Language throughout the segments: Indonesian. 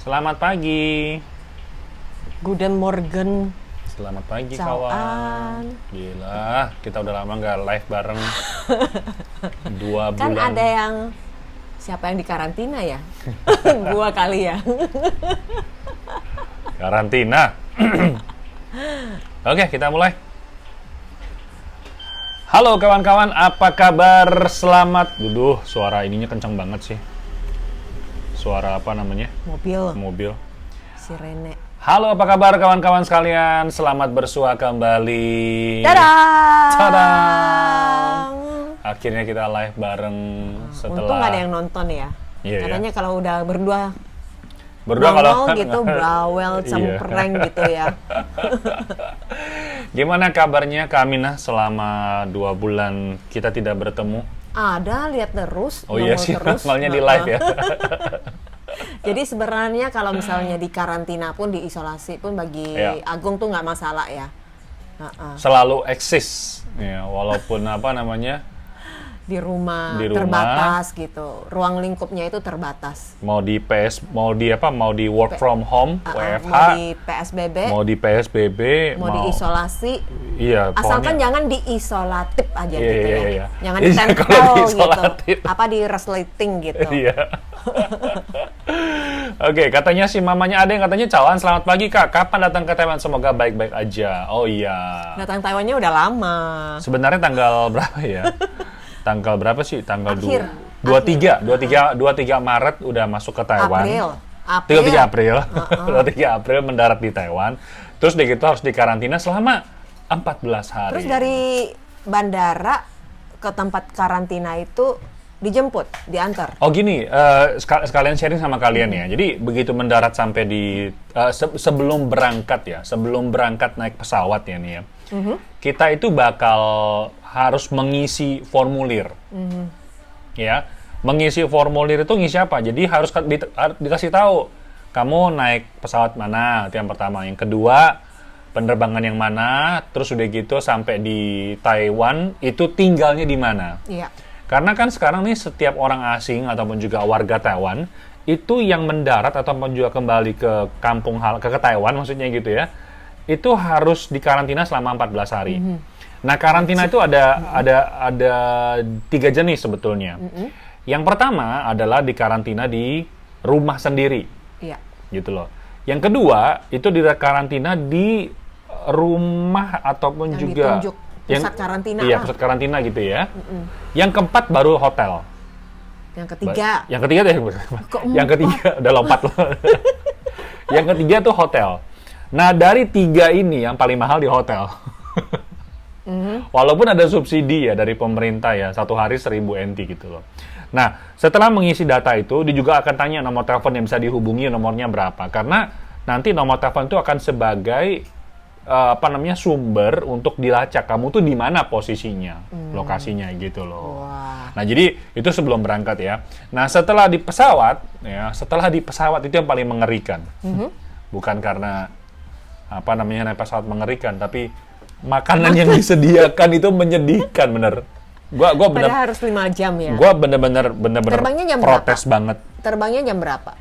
Selamat pagi. Guten Morgen. Selamat pagi Ciao. kawan. Gila, kita udah lama nggak live bareng. 2 Kan bulan. ada yang siapa yang di karantina ya? Gua kali ya. Karantina. Oke, kita mulai. Halo kawan-kawan, apa kabar? Selamat. Duduh, suara ininya kencang banget sih. Suara apa namanya? Mobil. Sirene. Halo, apa kabar kawan-kawan sekalian? Selamat bersua kembali. Dadah. Tada! Akhirnya kita live bareng setelah... Untung nggak ada yang nonton ya. Iya, Katanya kalau udah berdua kalau nongol gitu, bawel, cempreng gitu ya. Gimana kabarnya Kak Aminah selama 2 bulan kita tidak bertemu? Ada, lihat terus, Oh iya nongol sih, terus. nongolnya di live ya. Jadi sebenarnya kalau misalnya di karantina pun, di isolasi pun bagi Iya. Agung tuh nggak masalah ya. Selalu eksis, ya, walaupun apa namanya, Di rumah Di rumah. terbatas gitu, ruang lingkupnya itu terbatas. mau di work from home, WFH, Mau di PSBB, mau di PSBB, mau diisolasi, iya, asalkan pokoknya. jangan diisolatif aja Iya, gitu iya, ya. iya. Jangan Iya, ditempel kalau gitu, diisolatif. apa di resleting gitu. Iya. Oke, katanya si mamanya ada yang katanya, "Cawan, selamat pagi Kak. Kapan datang ke Taiwan? Semoga baik-baik aja." Oh iya. Datang Taiwannya udah lama. Sebenarnya tanggal berapa ya? Tanggal berapa sih? Tanggal Akhir. 23 Maret udah masuk ke Taiwan. April. 23 April. 23 April mendarat di Taiwan. Terus udah gitu harus dikarantina selama 14 hari. Terus dari bandara ke tempat karantina itu dijemput, diantar. Oh gini, sekalian sharing sama kalian ya. Jadi begitu mendarat sampai di sebelum berangkat naik pesawat ya nih ya, kita itu bakal harus mengisi formulir, ya. Mengisi formulir itu ngisi apa? Jadi harus dikasih tahu kamu naik pesawat mana, itu yang pertama. Yang kedua, penerbangan yang mana, terus udah gitu sampai di Taiwan itu tinggalnya di mana. Iya. Karena kan sekarang nih setiap orang asing ataupun juga warga Taiwan itu yang mendarat ataupun juga kembali ke ke Taiwan maksudnya gitu ya, itu harus dikarantina selama 14 hari. Nah, karantina itu ada 3 jenis sebetulnya. Yang pertama adalah dikarantina di rumah sendiri. Iya. Gitu loh. Yang kedua, itu dikarantina di rumah ataupun Yang juga ditunjuk pusat karantina Iya, lah. pusat karantina gitu ya. Yang keempat baru hotel. Yang ketiga, Yang ketiga tuh yang ketiga udah lompat loh. Yang ketiga tuh hotel. Nah, dari 3 ini yang paling mahal di hotel. Walaupun ada subsidi ya dari pemerintah ya, 1 hari 1.000 NT gitu loh. Nah, setelah mengisi data itu, dia juga akan tanya nomor telepon yang bisa dihubungi, nomornya berapa. Karena nanti nomor telepon itu akan sebagai sumber untuk dilacak kamu tuh di mana posisinya, lokasinya gitu loh. Wah. Nah, jadi itu sebelum berangkat ya. Nah, setelah di pesawat itu yang paling mengerikan. Bukan karena naik pesawat mengerikan, tapi makanan yang disediakan itu menyedihkan bener. Gua bener. Padahal harus 5 jam ya. Gua bener-bener Terbangnya jam protes berapa? banget. Terbangnya jam berapa?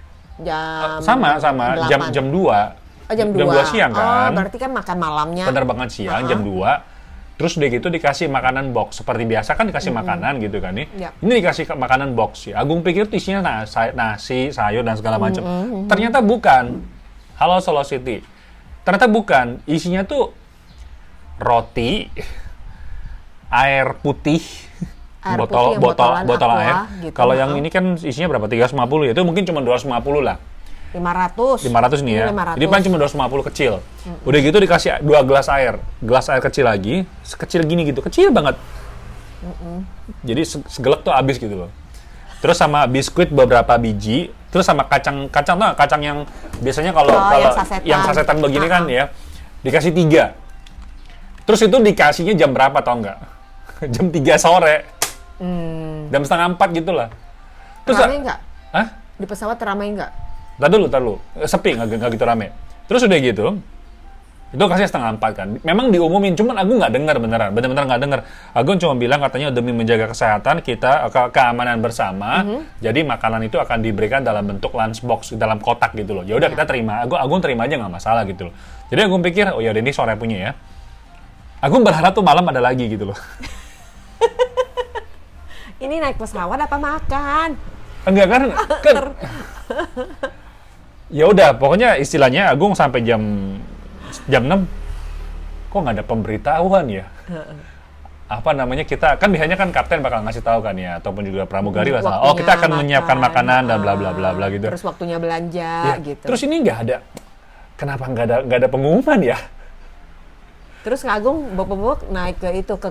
Sama 8. jam 2. Oh, jam 2. Jam 2 siang kan. Oh, berarti kan makan malamnya. Penerbangan siang jam 2. Terus udah gitu dikasih makanan box. Seperti biasa kan dikasih makanan gitu kan nih. Yap. Ini dikasih makanan box ya. Agung pikir tuh isinya nasi, sayur dan segala macam. Ternyata bukan. Halo Solo City. Ternyata bukan. Isinya tuh roti, air putih, Air botol aqua, air. gitu. Kalau yang ini kan isinya berapa? 350 ya. Itu mungkin cuma 250 lah. 500. 500 nih ya. Ini 500. Jadi paling cuma 250 kecil. Udah gitu dikasih 2 gelas air. Gelas air kecil lagi, sekecil gini gitu. Kecil banget. Jadi segelek tuh habis gitu loh. Terus sama biskuit beberapa biji, terus sama kacang yang biasanya kalau yang sasetan begini kan ya, dikasih 3. Terus itu dikasihnya jam berapa tau nggak? Jam 3 sore. Jam setengah 4 gitu lah. Terus Ramai nggak? Hah? Di pesawat ramai nggak? Tar dulu. Sepi, nggak gitu rame. Terus udah gitu, Itu kasih 3:30 kan. Memang diumumin, cuman Agung nggak dengar beneran, bener-bener nggak dengar. Agung cuma bilang katanya demi menjaga kesehatan kita, keamanan bersama, jadi makanan itu akan diberikan dalam bentuk lunchbox, dalam kotak gitu loh. Ya udah kita terima, Agung terima aja nggak masalah gitu loh. Jadi Agung pikir, oh ya ini sore punya ya. Agung berharap tuh malam ada lagi gitu loh. Ini naik pesawat apa makan? Enggak kan? Ya udah, pokoknya istilahnya Agung sampai jam 6, kok nggak ada pemberitahuan ya? Apa namanya, kita kan biasanya kan kapten bakal ngasih tahu kan ya, ataupun juga pramugari lah. Oh kita akan menyiapkan makanan dan bla bla bla bla gitu. Terus waktunya belanja Ya, gitu. terus ini nggak ada, kenapa nggak ada pengumuman ya? Terus Kak Agung bobok naik ke itu ke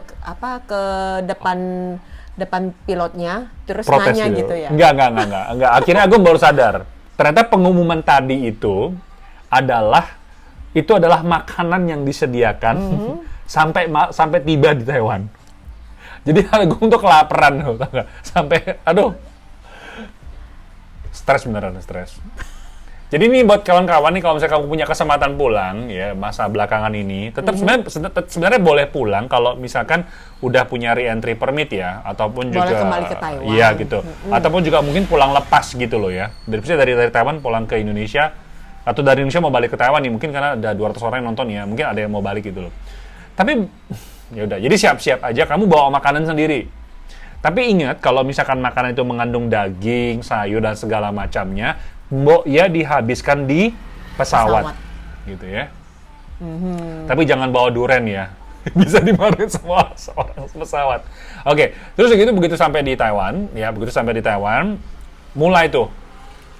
depan pilotnya, terus Protes nanya gitu ya. Enggak. Akhirnya Agung baru sadar, ternyata pengumuman tadi itu adalah makanan yang disediakan sampai tiba di Taiwan. Jadi Agung tuh kelaparan loh, tau nggak? Sampai, aduh, stres. Jadi ini buat kawan-kawan nih, kalau misalnya kamu punya kesempatan pulang ya masa belakangan ini, tetap sebenarnya boleh pulang kalau misalkan udah punya re-entry permit ya, ataupun boleh juga kembali ke Taiwan. Iya gitu. Ataupun juga mungkin pulang lepas gitu loh ya. Dari Taiwan pulang ke Indonesia, atau dari Indonesia mau balik ke Taiwan nih, mungkin karena ada 200 orang yang nonton ya, mungkin ada yang mau balik gitu loh. Tapi ya udah, jadi siap-siap aja kamu bawa makanan sendiri. Tapi ingat, kalau misalkan makanan itu mengandung daging, sayur dan segala macamnya, ya dihabiskan di pesawat. Gitu ya. Tapi jangan bawa duren ya. Bisa dimarahin semua orang pesawat. Oke, terus begitu sampai di Taiwan, ya begitu sampai di Taiwan, mulai tuh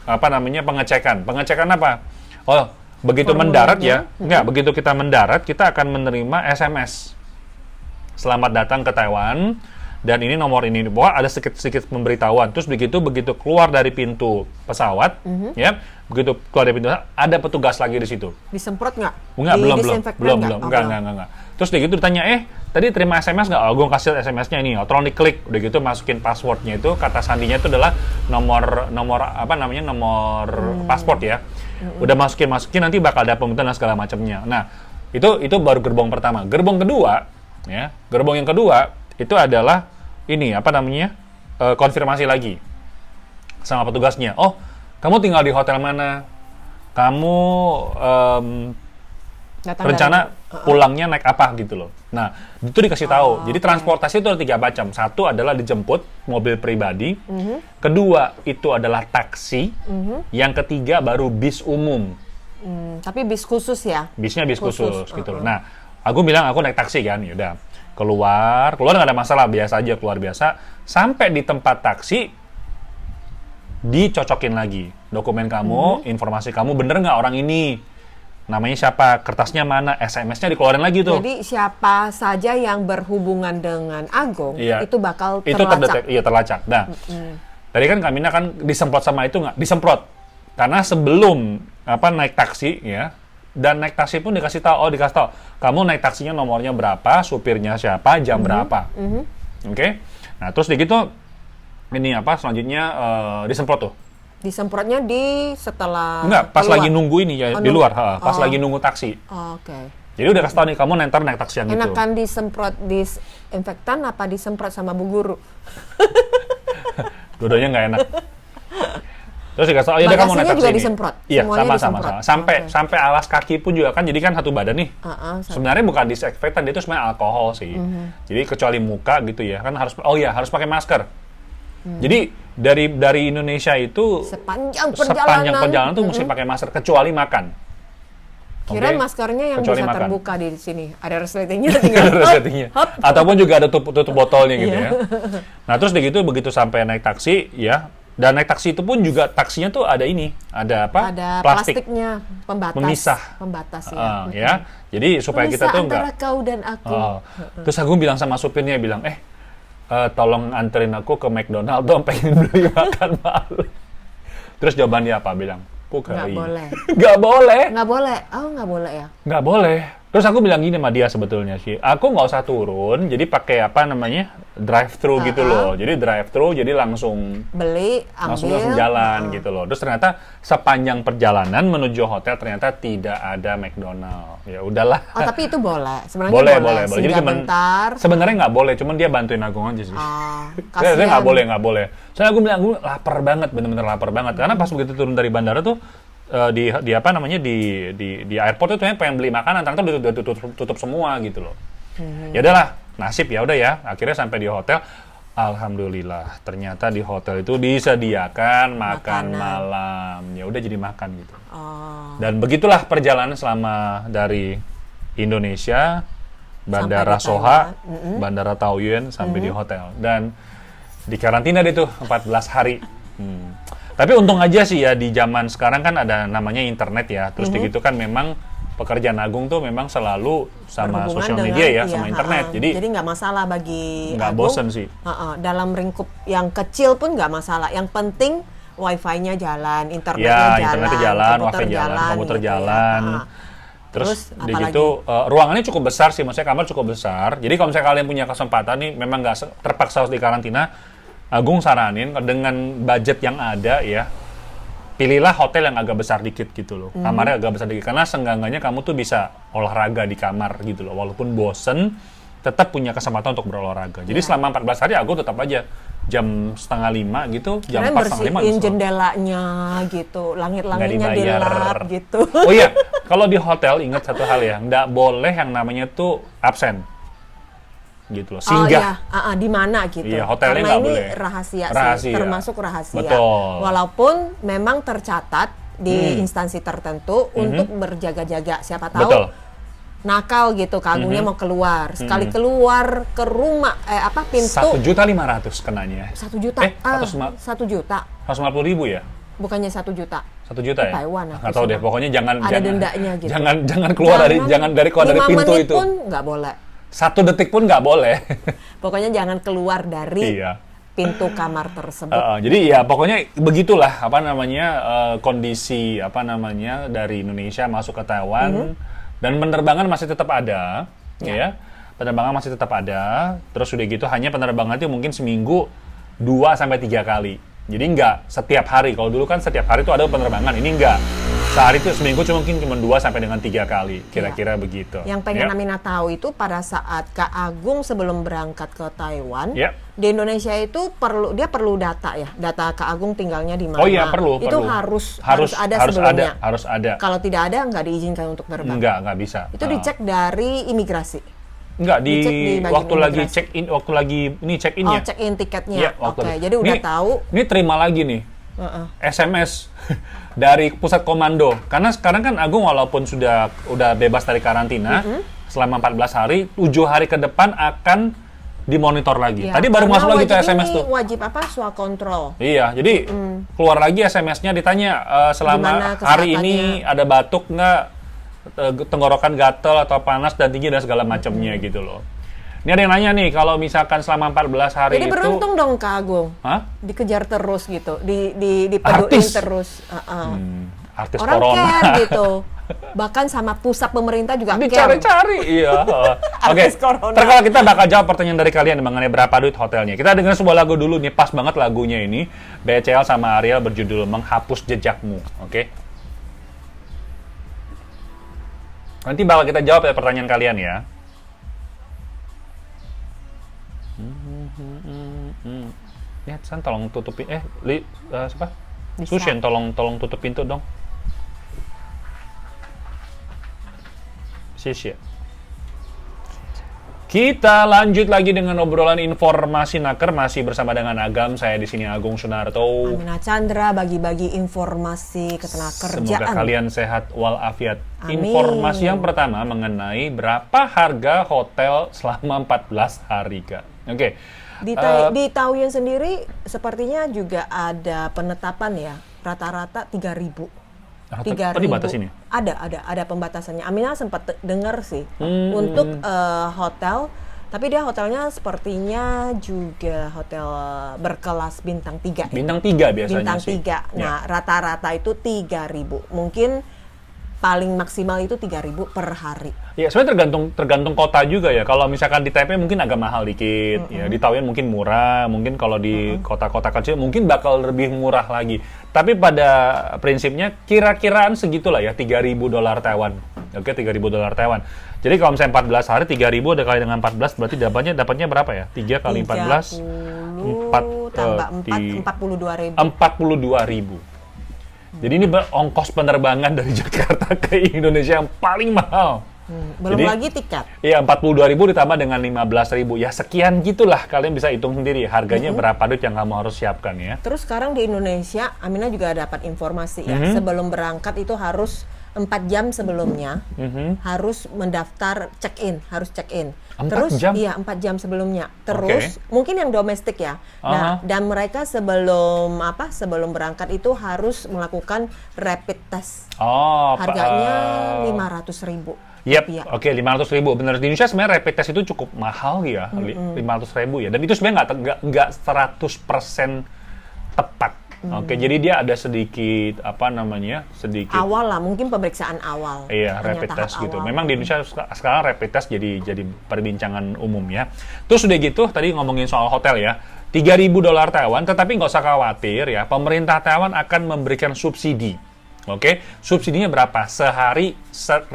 pengecekan. Pengecekan apa? Oh, begitu mendarat ya. Enggak, begitu kita mendarat, kita akan menerima SMS. Selamat datang ke Taiwan. Dan ini nomor ini, bahwa ada sedikit pemberitahuan. Terus begitu keluar dari pintu pesawat, ya, begitu keluar dari pintu, ada petugas lagi di situ. Disemprot nggak? Enggak, belum. Enggak. Terus begitu ditanya, tadi terima SMS nggak? Oh, gue kasih SMS-nya ini, electronic click. Udah gitu masukin passwordnya itu, kata sandinya itu adalah nomor pasport ya. Udah masukin, nanti bakal ada pembentukan dan segala macamnya. Nah, itu baru gerbong pertama. Gerbong kedua, ya, gerbong yang kedua itu adalah konfirmasi lagi sama petugasnya. Oh, kamu tinggal di hotel mana? Kamu rencana pulangnya naik apa gitu loh. Nah, itu dikasih tahu. Jadi transportasi itu ada 3 macam. Satu adalah dijemput, mobil pribadi. Kedua itu adalah taksi. Yang ketiga baru bis umum. Tapi bis khusus ya? Bisnya bis khusus gitu loh. Nah, aku bilang aku naik taksi kan, yaudah. Keluar nggak ada masalah, biasa aja, keluar biasa. Sampai di tempat taksi, dicocokin lagi dokumen kamu, informasi kamu, bener nggak orang ini, namanya siapa, kertasnya mana, SMS-nya dikeluarin lagi tuh. Jadi siapa saja yang berhubungan dengan Agung, itu bakal terlacak. Iya, terlacak. Nah, tadi kan Kamina kan disemprot sama itu nggak? Disemprot. Karena sebelum naik taksi ya, dan naik taksi pun dikasih tahu, kamu naik taksinya nomornya berapa, supirnya siapa, jam berapa. Oke? Nah, terus begitu selanjutnya disemprot tuh. Disemprotnya setelah Enggak, pas keluar. lagi nunggu ini ya, di luar, pas lagi nunggu taksi. Oke. Jadi udah kasih tahu nih, kamu ntar naik taksi yang itu. Enakan disemprot disinfektan apa disemprot sama Bu Guru? Dua-duanya nggak enak. Terus dikasih tahu, kamu naik taksi juga ini. disemprot? Iya, Semuanya sama. Sampai alas kaki pun juga kan, jadi kan satu badan nih. Sebenarnya bukan disinfektan, dia itu sebenarnya alkohol sih. Jadi kecuali muka gitu ya, kan harus pakai masker. Jadi dari Indonesia itu sepanjang perjalanan tuh mesti pakai masker kecuali makan. Kirain maskernya yang kecuali bisa makan. terbuka di sini. Ada resletingnya tinggal. Ataupun juga ada tutup botolnya gitu ya. Nah, terus begitu sampai naik taksi ya. Dan naik taksi itu pun juga taksinya tuh ada Ada plastiknya, pembatas ya. Ya. Jadi supaya kita tuh antara enggak. kau dan aku. Terus aku bilang sama supirnya, tolong anterin aku ke McDonald dong, pengen beli makan malam. Terus jawabannya apa? Bilang, Nggak boleh. Nggak boleh. Nggak boleh. Oh, nggak boleh ya? Nggak boleh. Terus aku bilang gini sama dia sebetulnya sih, aku nggak usah turun, jadi pakai apa namanya drive-thru gitu loh. Jadi drive-thru, jadi langsung Beli, langsung ambil. jalan gitu loh. Terus ternyata sepanjang perjalanan menuju hotel ternyata tidak ada McDonald. Ya udahlah. Oh, tapi itu boleh. Sebenarnya Boleh. Jadi Singgah cuman bentar. sebenarnya nggak boleh, cuman dia bantuin Agung aja sih. Saya Kasihan. nggak boleh. Soalnya aku bilang, aku lapar banget, bener-bener lapar banget. Karena pas begitu turun dari bandara tuh di apa namanya di airport itu pengen beli makanan, ternyata udah tutup semua gitu loh. Ya udahlah, nasib ya udah ya. Akhirnya sampai di hotel, alhamdulillah ternyata di hotel itu disediakan makan malam. Ya udah jadi makan gitu. Oh. Dan begitulah perjalanan selama dari Indonesia, Bandara Sampai di Soha, Taiwan. Bandara Taoyuan sampai di hotel. Dan di karantina deh tuh 14 hari. Tapi untung aja sih ya di zaman sekarang kan ada namanya internet ya. Terus gitu kan memang pekerjaan Agung tuh memang selalu sama Berhubungan sosial dengan- media ya, iya, sama internet. Jadi nggak masalah bagi nggak Agung. bosen sih. Dalam lingkup yang kecil pun nggak masalah. Yang penting wifi-nya jalan, ya, internetnya internetnya jalan, wifi jalan, komputer gitu ya. jalan. Terus di apalagi? gitu ruangannya cukup besar sih, maksudnya kamar cukup besar. Jadi kalau misalnya kalian punya kesempatan nih, memang nggak terpaksa harus di karantina, Agung saranin dengan budget yang ada ya, pilihlah hotel yang agak besar dikit gitu loh. Kamarnya agak besar dikit, karena seenggak-enggaknya kamu tuh bisa olahraga di kamar gitu loh. Walaupun bosen, tetap punya kesempatan untuk berolahraga. Jadi selama 14 hari Agung tetap aja jam 4:30 gitu, jam Kalian 4 setengah lima. bersihin jendelanya gitu, langit-langitnya Nggak dibayar. dilap gitu. Oh iya, kalau di hotel ingat satu hal ya, nggak boleh yang namanya tuh absen, gitu loh, singgah. Oh iya, di mana gitu. Iya, hotelnya Karena nggak ini boleh. rahasia Rahasia. sih, termasuk rahasia. Betul. Walaupun memang tercatat di instansi tertentu untuk berjaga-jaga. Siapa tahu Betul. nakal gitu, Agungnya mau keluar. Sekali keluar ke rumah, pintu 1.500.000 kenanya. 1 juta. 1 juta. 150.000 ya? Bukannya 1 juta. 1 juta ya? Taiwan aku Nggak tahu sama. deh, pokoknya jangan Ada dendanya gitu. Jangan keluar dari keluar dari 5 pintu menit itu. pun nggak boleh. 1 detik pun nggak boleh. Pokoknya jangan keluar dari Iya. pintu kamar tersebut. Jadi ya pokoknya begitulah apa namanya kondisi apa namanya dari Indonesia masuk ke Taiwan dan penerbangan masih tetap ada, ya. Penerbangan masih tetap ada. Terus udah gitu hanya penerbangan itu mungkin seminggu 2 sampai 3 kali. Jadi nggak setiap hari. Kalau dulu kan setiap hari itu ada penerbangan. Ini nggak. Sehari itu seminggu mungkin cuma 2 sampai dengan 3 kali. Kira-kira begitu. Yang pengen Ya. Amina tahu itu pada saat Kak Agung sebelum berangkat ke Taiwan, Ya. di Indonesia itu dia perlu data ya, data Kak Agung tinggalnya di mana. Oh iya, perlu. Itu harus ada sebelumnya. Harus ada. Kalau tidak ada nggak diizinkan untuk terbang. Nggak bisa. Itu dicek dari imigrasi. Enggak, Dicek di bagian waktu lagi imigrasi. check in, waktu lagi ini check in Oh, ya. check in tiketnya. Iya, waktu Oke, lagi. jadi udah Nih, tahu. Ini terima lagi nih. SMS dari pusat komando. Karena sekarang kan Agung walaupun udah bebas dari karantina selama 14 hari, 7 hari ke depan akan dimonitor lagi. Ya, Tadi baru karena masuk lagi tuh wajib SMS ini tuh. Wajib swak-kontrol. Iya, jadi keluar lagi SMS-nya ditanya Gimana selama hari ini ada batuk nggak, tenggorokan gatel atau panas dan tinggi dan segala macamnya gitu loh. Ini ada yang nanya nih, kalau misalkan selama 14 hari Jadi itu... beruntung dong Kak Agung. Hah? Dikejar terus gitu, dipeduin Artis. terus. Artis Orang corona. care gitu. Bahkan sama pusat pemerintah juga care. Dicari-cari, iya. Oke, Artis corona. ntar kalau kita bakal jawab pertanyaan dari kalian mengenai berapa duit hotelnya. Kita dengar sebuah lagu dulu nih, pas banget lagunya ini. BCL sama Ariel berjudul Menghapus Jejakmu, oke? Nanti bakal kita jawab ya pertanyaan kalian ya. Ya, San tolong tutupin. Siapa? Bisa. Sushen, tolong tutup pintu dong. Sisya. Kita lanjut lagi dengan obrolan informasi naker, masih bersama dengan Agam. Saya di sini Agung Sunarto. Amina Chandra bagi-bagi informasi ketenagakerjaan. Semoga kalian sehat walafiat. Amin. Informasi yang pertama mengenai berapa harga hotel selama 14 hari, Kak. Oke. Di Taoyuan sendiri sepertinya juga ada penetapan ya, rata-rata 3.000. Apa dibatasin ya? Ada pembatasannya. Amina sempat dengar sih untuk hotel, tapi dia hotelnya sepertinya juga hotel berkelas bintang 3. Bintang 3 biasanya Bintang sih. 3. Nah, Ya. rata-rata itu 3.000. Mungkin paling maksimal itu 3.000 per hari. Ya, sebenarnya tergantung kota juga ya. Kalau misalkan di Taipei mungkin agak mahal dikit, ya di Taoyuan mungkin murah, mungkin kalau di kota-kota kecil mungkin bakal lebih murah lagi. Tapi pada prinsipnya kira-kiraan segitulah ya, $3.000 Taiwan. Oke, $3.000 Taiwan. Jadi kalau misalnya 14 hari, 3.000 ada kali dengan 14 berarti dapatnya berapa ya? 3 kali 14 30 tambah 4 42.000. 42.000. Jadi ini ongkos penerbangan dari Jakarta ke Indonesia yang paling mahal. Belum Jadi, lagi tiket. Iya, 42.000 ditambah dengan 15.000. Ya sekian gitulah, kalian bisa hitung sendiri harganya berapa duit yang kamu harus siapkan ya. Terus sekarang di Indonesia, Amina juga dapat informasi ya, sebelum berangkat itu harus 4 jam sebelumnya harus mendaftar harus check-in. 4 Terus jam? iya 4 jam sebelumnya. Terus mungkin yang domestik ya. Nah, dan mereka sebelum berangkat itu harus melakukan rapid test. Harganya 500.000. Yep, oke, 500.000. Benar, di Indonesia sebenarnya rapid test itu cukup mahal ya, 500.000 ya. Dan itu sebenarnya nggak 100% tepat. Oke, jadi dia ada sedikit sedikit awal lah, mungkin pemeriksaan awal. Iya, rapid test gitu. Memang di Indonesia sekarang rapid test jadi perbincangan umum ya. Terus udah gitu, tadi ngomongin soal hotel ya, $3.000 Taiwan, tetapi nggak usah khawatir ya, pemerintah Taiwan akan memberikan subsidi. Oke, subsidinya berapa? Sehari $1.000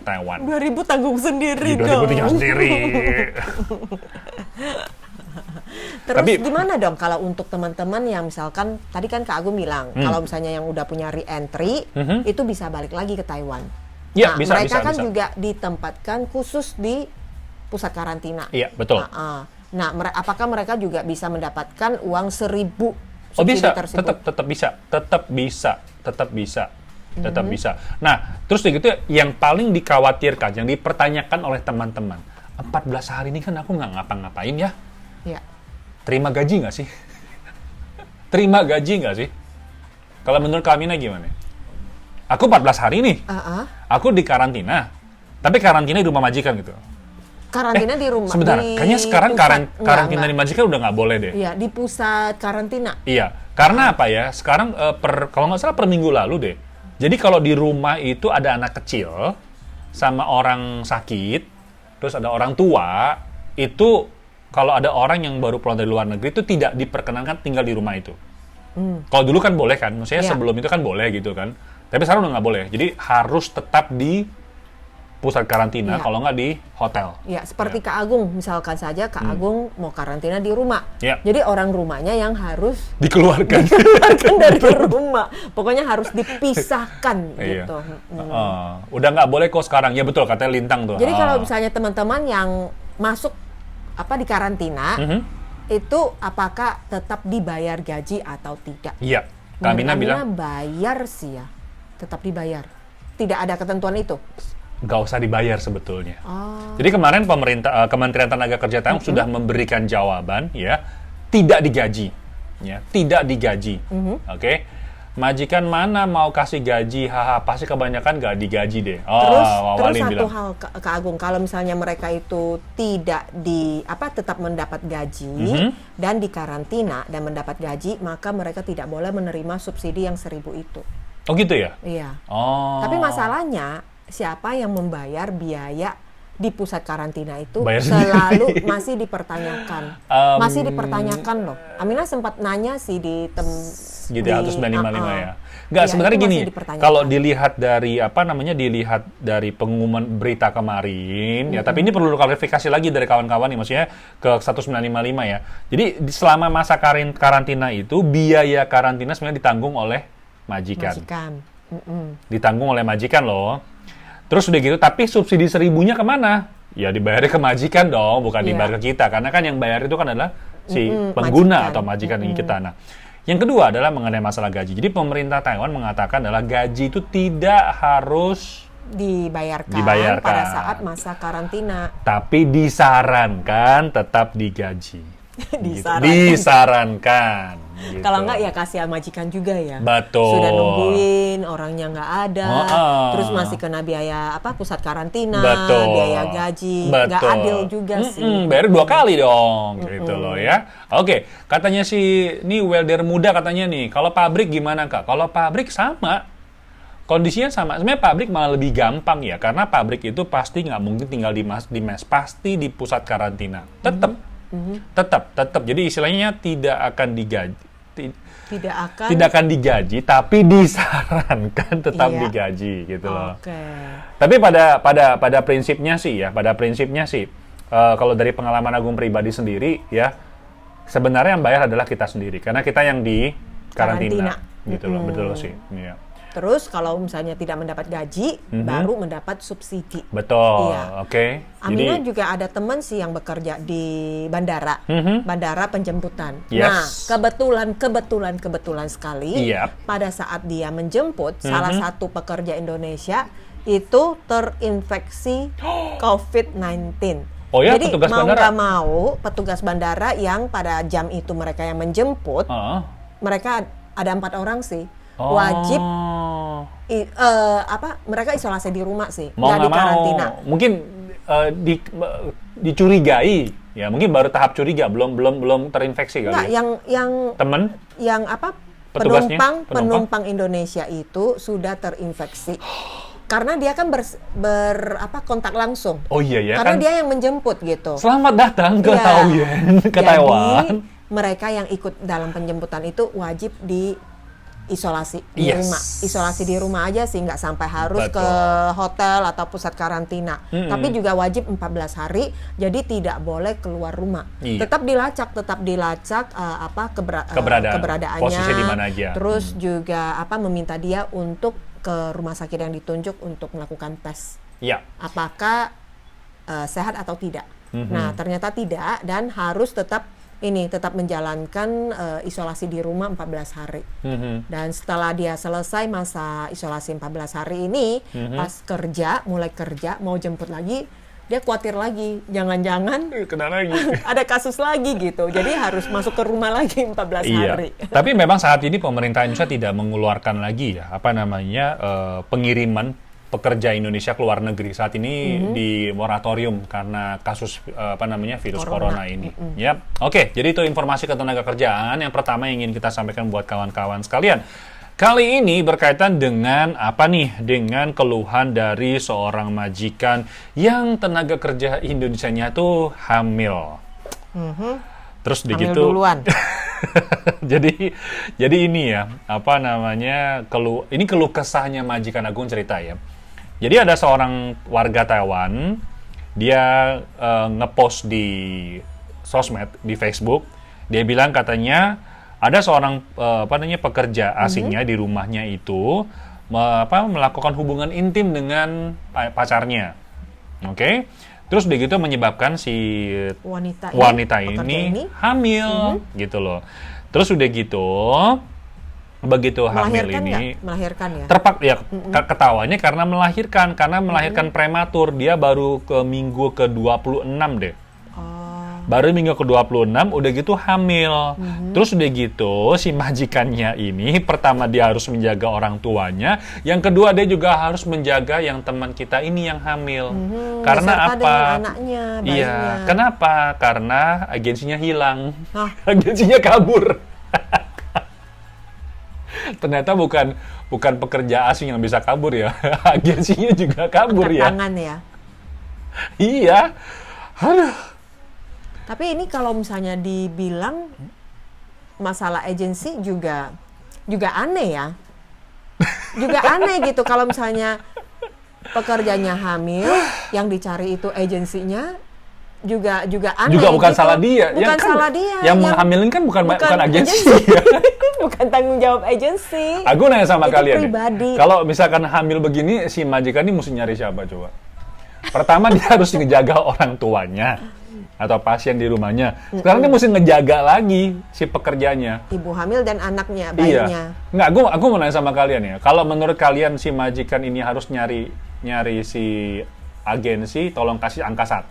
Taiwan. 2.000 tanggung sendiri dong. 2.000 tinggal sendiri. Terus Tapi, gimana dong kalau untuk teman-teman yang misalkan tadi kan Kak Agung bilang kalau misalnya yang udah punya re-entry itu bisa balik lagi ke Taiwan. Ya, nah, mereka kan juga ditempatkan khusus di pusat karantina. Iya, betul. Nah, apakah mereka juga bisa mendapatkan uang 1.000 bisa, tersebut? tetap bisa. Nah, terus begitu yang paling dikhawatirkan, yang dipertanyakan oleh teman-teman, 14 hari ini kan aku nggak ngapa-ngapain ya? Ya. Terima gaji nggak sih? Terima gaji nggak sih? Kalau menurut Kamina gimana? Aku 14 hari nih, aku di karantina, tapi karantina di rumah majikan gitu. Karantina di rumah. Sebentar, kayaknya sekarang karantina di majikan udah nggak boleh deh. Iya, di pusat karantina. Iya, karena apa ya? Sekarang kalau nggak salah per minggu lalu deh. Jadi kalau di rumah itu ada anak kecil sama orang sakit, terus ada orang tua, itu kalau ada orang yang baru pulang dari luar negeri itu tidak diperkenankan tinggal di rumah itu. Kalau dulu kan boleh kan, maksudnya sebelum itu kan boleh gitu kan. Tapi sekarang udah nggak boleh. Jadi harus tetap di pusat karantina, kalau nggak di hotel. Ya, seperti Kak Agung, misalkan saja Kak Agung mau karantina di rumah. Ya. Jadi orang rumahnya yang harus dikeluarkan dari rumah. Pokoknya harus dipisahkan gitu. Udah nggak boleh kok sekarang. Ya betul, katanya Lintang tuh. Jadi kalau misalnya teman-teman yang masuk di karantina, itu apakah tetap dibayar gaji atau tidak? Iya. Kamina bilang bayar sih ya. Tetap dibayar. Tidak ada ketentuan itu. Nggak usah dibayar sebetulnya. Jadi kemarin Kementerian Tenaga Kerja Taiwan sudah memberikan jawaban ya, tidak digaji. Ya, tidak digaji. Oke. Majikan mana mau kasih gaji, pasti kebanyakan nggak digaji deh. Terus satu hal Kak Agung, kalau misalnya mereka itu tidak tetap mendapat gaji dan dikarantina dan mendapat gaji, maka mereka tidak boleh menerima subsidi yang 1.000 itu. Oh gitu ya? Iya. Tapi masalahnya siapa yang membayar biaya di pusat karantina itu selalu masih dipertanyakan. Masih dipertanyakan loh. Amina sempat nanya sih di gitu ya, 955 ya. Nggak, sebenarnya gini, kalau dilihat dari pengumuman berita kemarin, ya, tapi ini perlu klarifikasi lagi dari kawan-kawan nih, maksudnya ke 1955 ya. Jadi selama masa karantina itu, biaya karantina sebenarnya ditanggung oleh majikan. Ditanggung oleh majikan loh. Terus udah gitu, tapi subsidi 1.000-nya kemana? Ya dibayarnya ke majikan dong, bukan dibayar ke kita. Karena kan yang bayar itu kan adalah si pengguna atau majikan yang kita. Nah, yang kedua adalah mengenai masalah gaji. Jadi pemerintah Taiwan mengatakan adalah gaji itu tidak harus dibayarkan pada saat masa karantina. Tapi disarankan tetap digaji. Disarankan. Gitu. Kalau enggak ya kasih majikan juga ya. Betul. Sudah nungguin, orangnya nggak ada, terus masih kena biaya pusat karantina, biaya gaji, nggak adil juga sih. Bayar 2 kali dong, gitu loh ya. Oke, katanya si ini welder muda katanya nih, kalau pabrik gimana Kak? Kalau pabrik sama. kondisinya sama. Sebenarnya pabrik malah lebih gampang ya, karena pabrik itu pasti nggak mungkin tinggal di mes, pasti di pusat karantina. Tetap. Jadi istilahnya tidak akan digaji. Tidak akan digaji, tapi disarankan tetap digaji gitu loh. Tapi pada prinsipnya sih, kalau dari pengalaman Agung pribadi sendiri ya, sebenarnya yang bayar adalah kita sendiri, karena kita yang di karantina. Gitu loh, betul sih. Iya. Terus kalau misalnya tidak mendapat gaji, baru mendapat subsidi. Betul, iya. Oke. Amina juga ada teman sih yang bekerja di bandara, bandara penjemputan. Yes. Nah, kebetulan sekali, pada saat dia menjemput, salah satu pekerja Indonesia itu terinfeksi COVID-19. Oh ya, jadi petugas mau bandara? nggak mau, petugas bandara yang pada jam itu mereka yang menjemput, mereka ada 4 orang sih. Wajib mereka isolasi di rumah sih, nggak di karantina. Mungkin dicurigai ya, mungkin baru tahap curiga, belum terinfeksi kali. Nggak, ya? yang teman yang penumpang Indonesia itu sudah terinfeksi. Karena dia kan kontak langsung. Oh iya ya. Karena kan dia yang menjemput gitu. Selamat datang ke Taoyuan, ke Taiwan. Mereka yang ikut dalam penjemputan itu wajib isolasi di rumah. Isolasi di rumah aja sih, nggak sampai harus ke hotel atau pusat karantina. Tapi juga wajib 14 hari, jadi tidak boleh keluar rumah. Tetap dilacak keberadaannya. Posisi di mana aja. Terus juga meminta dia untuk ke rumah sakit yang ditunjuk untuk melakukan tes. Apakah sehat atau tidak. Nah, ternyata tidak, dan harus tetap menjalankan isolasi di rumah 14 hari. Dan setelah dia selesai masa isolasi 14 hari ini, pas mulai kerja, mau jemput lagi, dia khawatir lagi, jangan-jangan kena lagi. Ada kasus lagi gitu. Jadi harus masuk ke rumah lagi 14 hari. Tapi memang saat ini pemerintah Indonesia tidak mengeluarkan lagi pengiriman pekerja Indonesia ke luar negeri. Saat ini di moratorium karena kasus virus corona ini. Oke, jadi itu informasi ketenaga kerjaan yang pertama yang ingin kita sampaikan buat kawan-kawan sekalian. Kali ini berkaitan dengan dengan keluhan dari seorang majikan yang tenaga kerja Indonesianya tuh hamil. Terus hamil duluan. jadi ini ya, ini keluh kesahnya majikan Agung cerita ya. Jadi ada seorang warga Taiwan, dia ngepost di sosmed, di Facebook, dia bilang katanya ada seorang pekerja asingnya di rumahnya itu melakukan hubungan intim dengan pacarnya. Oke. Terus begitu menyebabkan si wanita ini hamil gitu loh. Terus udah gitu begitu hamil ini melahirkan ya. Ketawanya karena melahirkan prematur. Dia baru ke minggu ke-26 deh. Baru minggu ke-26 udah gitu hamil. Terus udah gitu si majikannya ini pertama dia harus menjaga orang tuanya, yang kedua dia juga harus menjaga yang teman kita ini yang hamil. Karena apa? Anaknya, iya, kenapa? Karena agensinya hilang. Agensinya kabur. Ternyata bukan pekerja asing yang bisa kabur ya. Agensinya juga kabur ya. Tangan ya. Iya. Aduh. Tapi ini kalau misalnya dibilang masalah agensi juga aneh ya. Juga aneh gitu kalau misalnya pekerjanya hamil, yang dicari itu agensinya juga aneh. Juga bukan gitu. salah dia. Bukan salah dia. Yang menghamilin kan bukan agensi. Bukan tanggung jawab agensi. Aku nanya sama itu kalian pribadi. Kalau misalkan hamil begini, si majikan ini mesti nyari siapa coba? Pertama dia harus ngejaga orang tuanya atau pasien di rumahnya. Sekarang dia mesti ngejaga lagi si pekerjanya. Ibu hamil dan anaknya, bayinya. Iya. Nggak, aku mau nanya sama kalian ya. Kalau menurut kalian si majikan ini harus nyari si agensi, tolong kasih angka 1.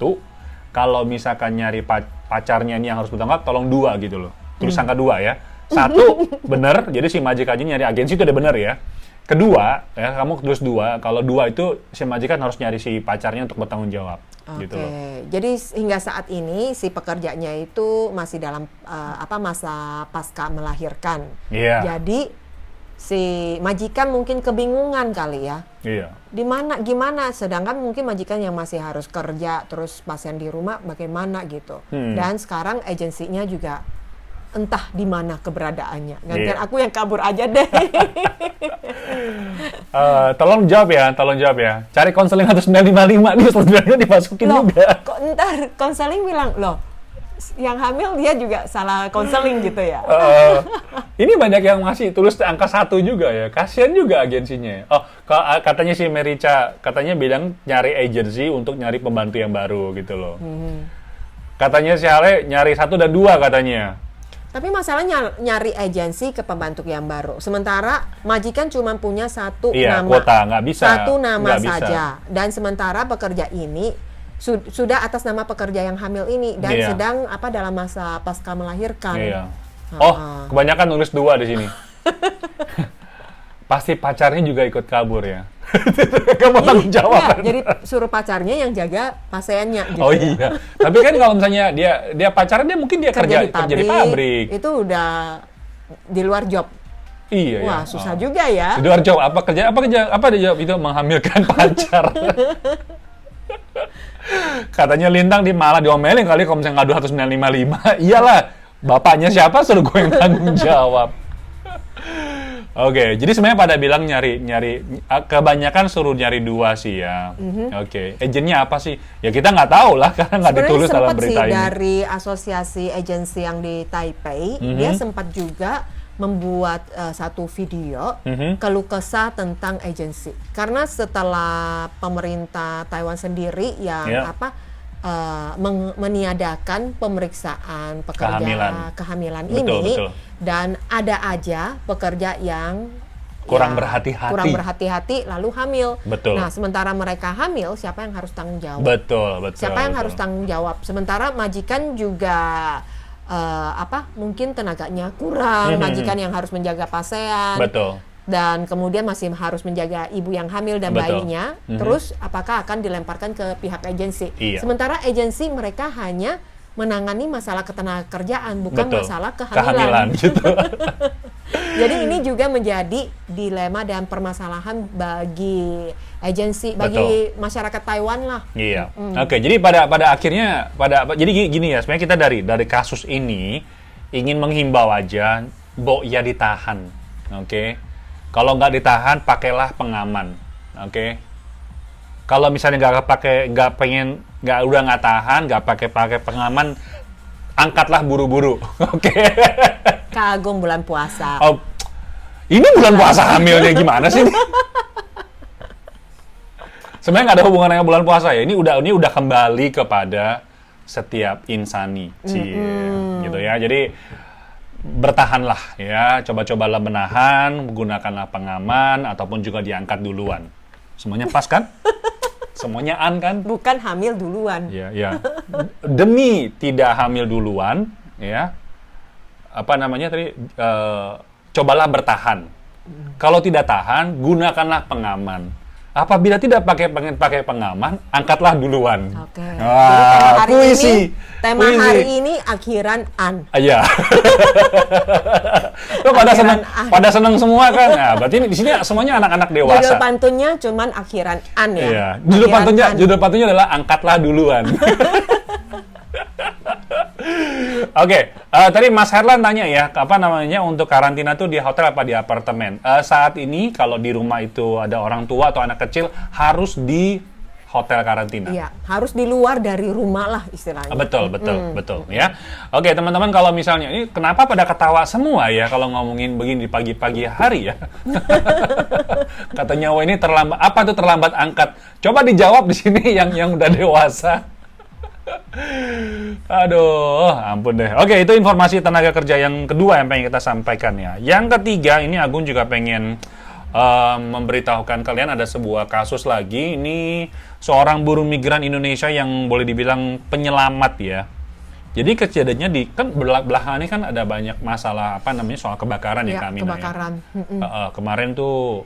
Kalau misalkan nyari pacarnya ini yang harus bertanggung jawab, tolong 2 gitu loh. Tulis angka 2 ya. 1 bener, jadi si majikannya nyari agensi itu udah bener ya. Kedua, ya kamu tulis 2. Kalau 2 itu si majikan harus nyari si pacarnya untuk bertanggung jawab. Gitu loh. Jadi hingga saat ini si pekerjanya itu masih dalam masa pasca melahirkan. Iya. Jadi si majikan mungkin kebingungan kali ya. Iya. Di mana gimana, sedangkan mungkin majikan yang masih harus kerja terus pasien di rumah bagaimana gitu. Dan sekarang agensinya juga entah di mana keberadaannya. Gantian aku yang kabur aja deh. Tolong jawab ya. Cari konseling 1955 nih sebenarnya dimasukin juga. Kok ntar konseling bilang, loh yang hamil dia juga salah konseling gitu ya. Ini banyak yang masih tulis angka 1 juga ya. Kasian juga agensinya. Oh, katanya si Merica katanya bilang nyari agensi untuk nyari pembantu yang baru gitu loh. Katanya si Ale nyari 1 dan 2 katanya. Tapi masalahnya nyari agensi ke pembantu yang baru. Sementara majikan cuma punya 1 nama. Kuota, nggak bisa. 1 nama nggak saja. bisa. Dan sementara pekerja ini sudah atas nama pekerja yang hamil ini dan sedang dalam masa pasca melahirkan. Iya. Oh, kebanyakan nulis 2 di sini. Pasti pacarnya juga ikut kabur ya. Kamu tanggung jawab. Jadi suruh pacarnya yang jaga pasiennya gitu. Oh iya. Tapi kan kalau misalnya dia pacarnya mungkin dia kerja di pabrik. Itu udah di luar job. Iya. Wah, susah juga ya. Di luar job apa dia jawab itu menghamilkan pacar. Katanya Lintang malah diomelin kali kalau misalnya ngadu 1955. Iyalah, bapaknya siapa suruh gue yang tanggung jawab. Oke, jadi sebenarnya pada bilang nyari kebanyakan suruh nyari 2 sih ya. Oke, agennya apa sih? Ya kita nggak tahu lah karena nggak ditulis dalam berita ini. Dari asosiasi agensi yang di Taipei, dia sempat juga membuat satu video keluh kesah tentang agensi. Karena setelah pemerintah Taiwan sendiri yang meniadakan pemeriksaan pekerja kehamilan ini, dan ada aja pekerja yang kurang berhati-hati lalu hamil. Betul. Nah, sementara mereka hamil, siapa yang harus tanggung jawab? Betul. Siapa yang harus tanggung jawab? Sementara majikan juga mungkin tenaganya kurang, majikan yang harus menjaga pasien. Betul. Dan kemudian masih harus menjaga ibu yang hamil dan bayinya. Terus apakah akan dilemparkan ke pihak agensi? Iya. Sementara agensi mereka hanya menangani masalah ketenagakerjaan, bukan masalah kehamilan gitu. Jadi ini juga menjadi dilema dan permasalahan bagi agensi, bagi masyarakat Taiwan lah. Iya. Oke, jadi pada akhirnya jadi gini ya, sebenarnya kita dari kasus ini ingin menghimbau aja, ya ditahan. Oke. Kalau nggak ditahan, pakailah pengaman. Oke. Kalau misalnya udah nggak tahan, nggak pakai pengaman, angkatlah buru-buru. Oke. Kak Agung bulan puasa. Oh, ini bulan puasa hamilnya gimana sih? Sebenarnya nggak ada hubungannya dengan bulan puasa ya. Ini udah kembali kepada setiap insani, gitu ya. Jadi bertahanlah ya, cobalah menahan, gunakanlah pengaman ataupun juga diangkat duluan. Semuanya pas kan? Semuanya kan? Bukan hamil duluan. Ya. Demi tidak hamil duluan, ya. Cobalah bertahan. Kalau tidak tahan, gunakanlah pengaman. Apabila tidak pakai pengaman, angkatlah duluan. Oke. Wah, puisi. Tema hari ini akhiran an. Iya. pada senang semua kan. Nah, berarti di sini semuanya anak-anak dewasa. Judul pantunnya cuman akhiran an ya. Iya. Judul pantunnya adalah angkatlah duluan. Oke, tadi Mas Herlan tanya ya, untuk karantina tuh di hotel apa di apartemen? Saat ini kalau di rumah itu ada orang tua atau anak kecil harus di hotel karantina. Iya, harus di luar dari rumah lah istilahnya. Betul ya. Oke, teman-teman, kalau misalnya ini kenapa pada ketawa semua ya kalau ngomongin begini di pagi-pagi hari ya? Katanya, wah ini terlambat angkat. Coba dijawab di sini yang udah dewasa. Aduh, ampun deh. Oke, itu informasi tenaga kerja yang kedua yang pengen kita sampaikan ya. Yang ketiga, ini Agung juga pengen memberitahukan kalian ada sebuah kasus lagi. Ini seorang buruh migran Indonesia yang boleh dibilang penyelamat ya. Jadi kejadiannya kan belakangan ini kan ada banyak masalah soal kebakaran ya kami. Kebakaran. Ya. Kemarin tuh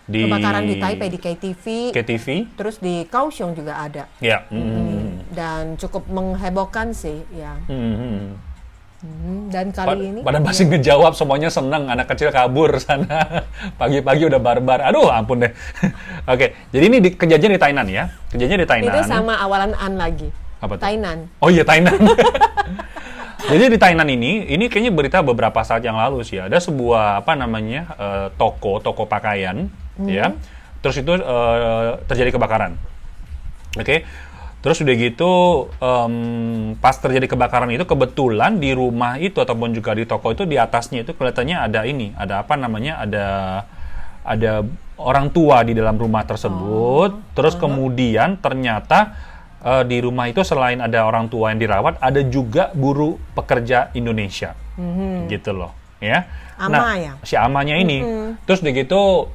kebakaran di Taipei di KTV, terus di Kaohsiung juga ada. Ya. Dan cukup menghebohkan sih, ya. Dan kali ini pada masih ngejawab, semuanya seneng, anak kecil kabur sana. Pagi-pagi udah barbar. Aduh, ampun deh. Oke, jadi ini kejadian di Tainan ya. Kejadian di Tainan. itu sama awalan an lagi. Apa tuh? Tainan. Oh iya, Tainan. Jadi di Tainan ini kayaknya berita beberapa saat yang lalu sih. Ada sebuah toko pakaian, ya. Terus itu terjadi kebakaran. Oke. Terus udah gitu, pas terjadi kebakaran itu kebetulan di rumah itu ataupun juga di toko itu di atasnya itu kelihatannya ada orang tua di dalam rumah tersebut. Terus kemudian ternyata di rumah itu selain ada orang tua yang dirawat, ada juga buruh pekerja Indonesia, gitu loh, ya. Si amanya ini, terus begitu